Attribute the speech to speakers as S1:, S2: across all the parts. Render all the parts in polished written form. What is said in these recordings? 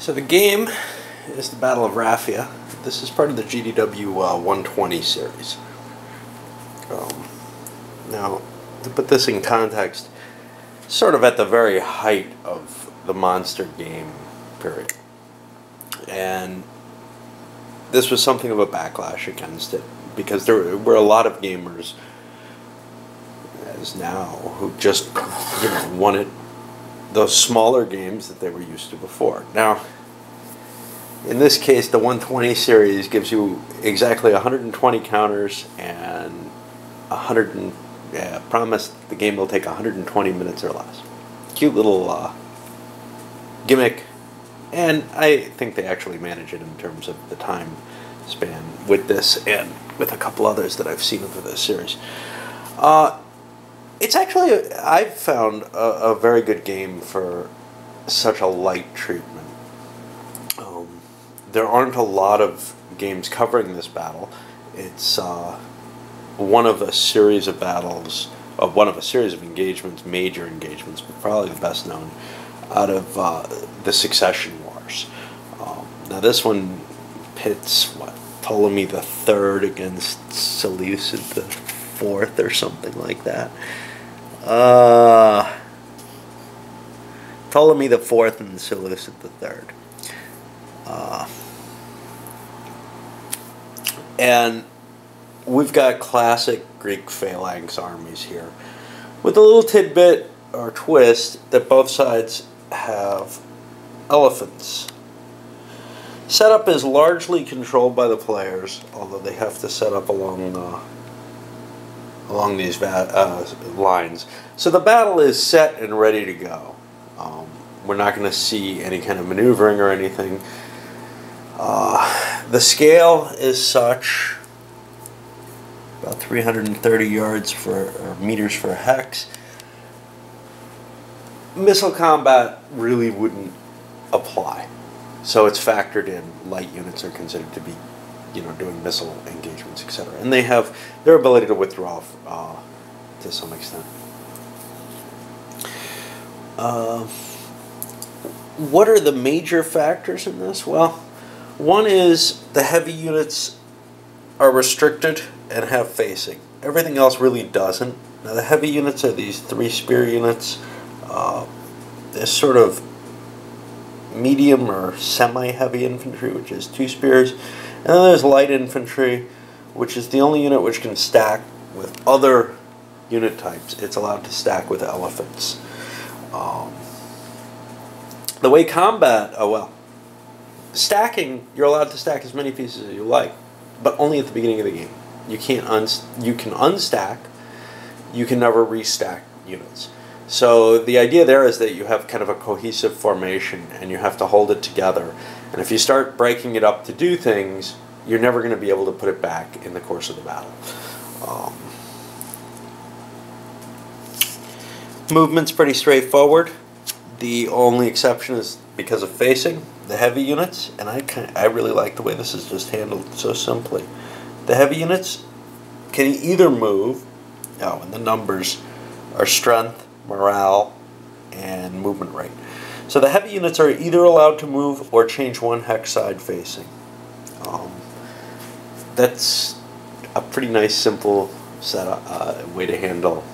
S1: So the game is the Battle of Raphia. This is part of the GDW 120 series. Now, to put this in context, sort of at the very height of the monster game period. And this was something of a backlash against it, because there were a lot of gamers, as now, who just wanted those smaller games that they were used to before. Now, in this case, the 120 series gives you exactly 120 counters and promise the game will take 120 minutes or less. Cute little gimmick, and I think they actually manage it in terms of the time span with this and with a couple others that I've seen over this series. It's actually, I've found a very good game for such a light treatment. There aren't a lot of games covering this battle. It's one of a series of battles, one of a series of engagements, major engagements, but probably the best known out of the Succession Wars. Now this one pits, Ptolemy the Third against Seleucid the Fourth or something like that. Ptolemy the Fourth and Seleucid the Third. And we've got classic Greek phalanx armies here, with a little tidbit or twist that both sides have elephants. Setup is largely controlled by the players, although they have to set up along these lines. So the battle is set and ready to go. We're not going to see any kind of maneuvering or anything. The scale is such, about 330 yards or meters for a hex. Missile combat really wouldn't apply, so it's factored in. Light units are considered to be, doing missile engagements, etc., and they have their ability to withdraw to some extent. What are the major factors in this? Well, one is the heavy units are restricted and have facing. Everything else really doesn't. Now the heavy units are these 3 spear units. There's sort of medium or semi-heavy infantry, which is 2 spears. And then there's light infantry, which is the only unit which can stack with other unit types. It's allowed to stack with elephants. The way combat, stacking, you're allowed to stack as many pieces as you like, but only at the beginning of the game. You can unstack, you can never restack units. So the idea there is that you have kind of a cohesive formation and you have to hold it together. And if you start breaking it up to do things, you're never going to be able to put it back in the course of the battle. Movement's pretty straightforward. The only exception is because of facing. The heavy units, and I really like the way this is just handled so simply. The heavy units can either move, and the numbers are strength, morale, and movement rate. So the heavy units are either allowed to move or change one hex side facing. That's a pretty nice, simple way to handle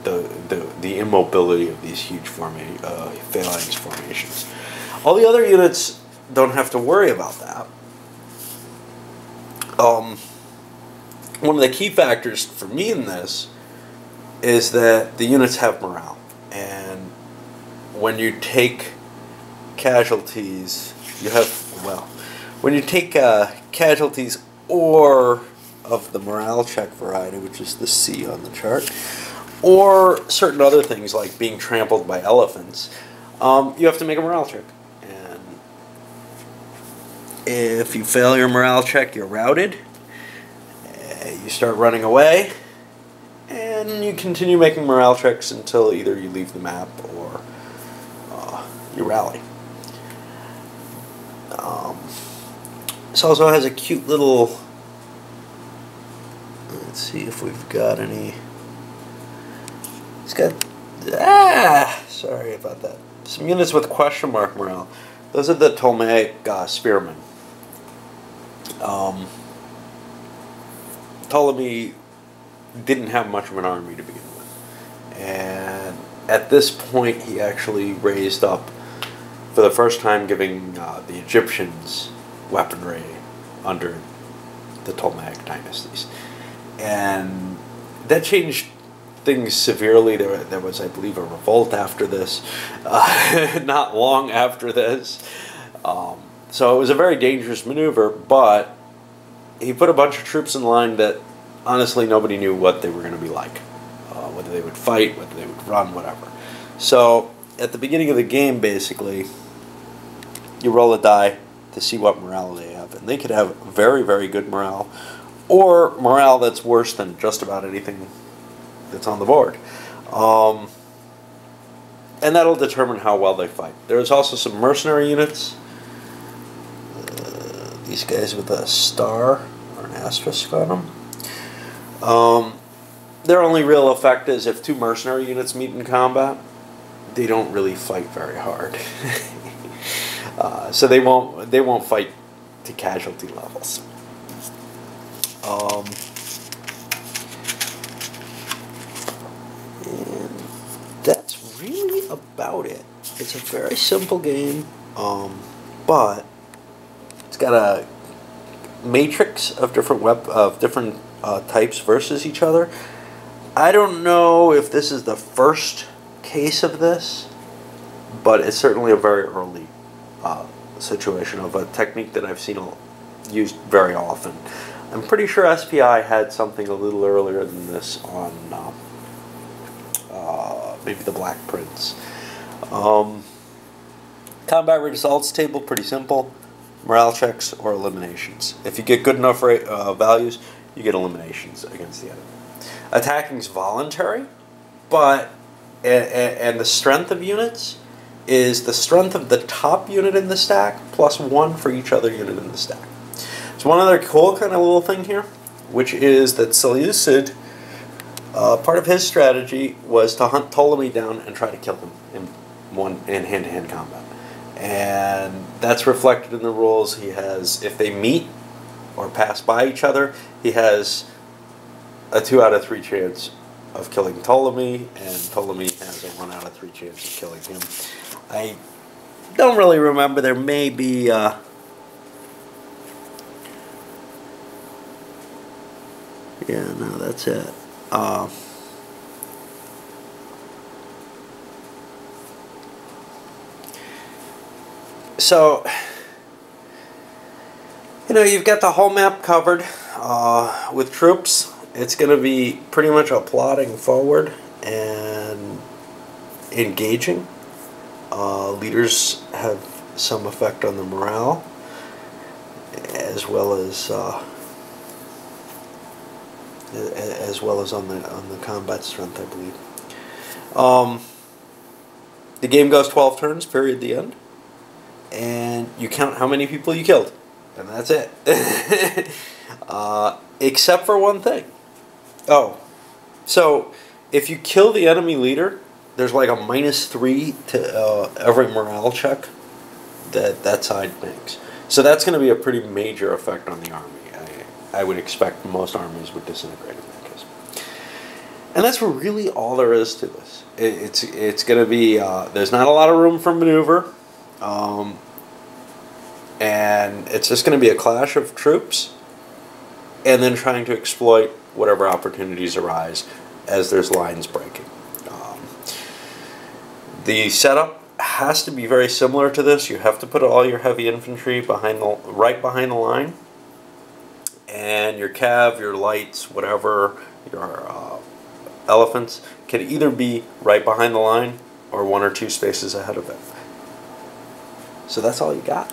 S1: the immobility of these huge phalanx formations. All the other units don't have to worry about that. One of the key factors for me in this is that the units have morale, and when you take casualties, when you take casualties or of the morale check variety, which is the C on the chart, or certain other things like being trampled by elephants, you have to make a morale check. And if you fail your morale check, you're routed. You start running away, and you continue making morale checks until either you leave the map or you rally. This also has a cute little, let's see if we've got any. It's got, sorry about that. Some units with question mark morale. Those are the Ptolemaic spearmen. Ptolemy didn't have much of an army to begin with. And at this point, he actually raised up, for the first time, giving the Egyptians weaponry under the Ptolemaic dynasties. And that changed things severely. There was, I believe, a revolt after this, not long after this. So it was a very dangerous maneuver, but he put a bunch of troops in line that honestly nobody knew what they were going to be like. Whether they would fight, whether they would run, whatever. So at the beginning of the game, basically, you roll a die to see what morale they have. And they could have very, very good morale, or morale that's worse than just about anything that's on the board. And that'll determine how well they fight. There's also some mercenary units. These guys with a star or an asterisk on them. Their only real effect is if two mercenary units meet in combat, they don't really fight very hard. So they won't fight to casualty levels. And that's really about it. It's a very simple game, but it's got a matrix of different types versus each other. I don't know if this is the first case of this, but it's certainly a very early situation of a technique that I've seen used very often. I'm pretty sure SPI had something a little earlier than this on maybe the Black Prince. Combat results table, pretty simple. Morale checks or eliminations. If you get good enough values, you get eliminations against the enemy. Attacking is voluntary, but and the strength of units is the strength of the top unit in the stack plus 1 for each other unit in the stack. So one other cool kind of little thing here, which is that Seleucid, part of his strategy was to hunt Ptolemy down and try to kill him in hand-to-hand combat. And that's reflected in the rules. He has, if they meet or pass by each other, he has a 2 out of 3 chance of killing Ptolemy, and Ptolemy has a 1 out of 3 chance of killing him. I don't really remember. There may be yeah, no, that's it. So, you know, you've got the whole map covered with troops. It's going to be pretty much a plodding forward and engaging. Leaders have some effect on the morale, as well as on the combat strength, I believe. The game goes 12 turns, period, the end. And you count how many people you killed. And that's it. Except for one thing. Oh, so if you kill the enemy leader, there's like a -3 to every morale check that side makes. So that's going to be a pretty major effect on the army. I would expect most armies would disintegrate in that case. And that's really all there is to this. It's going to be, there's not a lot of room for maneuver. And it's just going to be a clash of troops and then trying to exploit whatever opportunities arise as there's lines breaking. The setup has to be very similar to this. You have to put all your heavy infantry right behind the line, and your cav, your lights, whatever, your elephants can either be right behind the line or 1 or 2 spaces ahead of it. So that's all you got.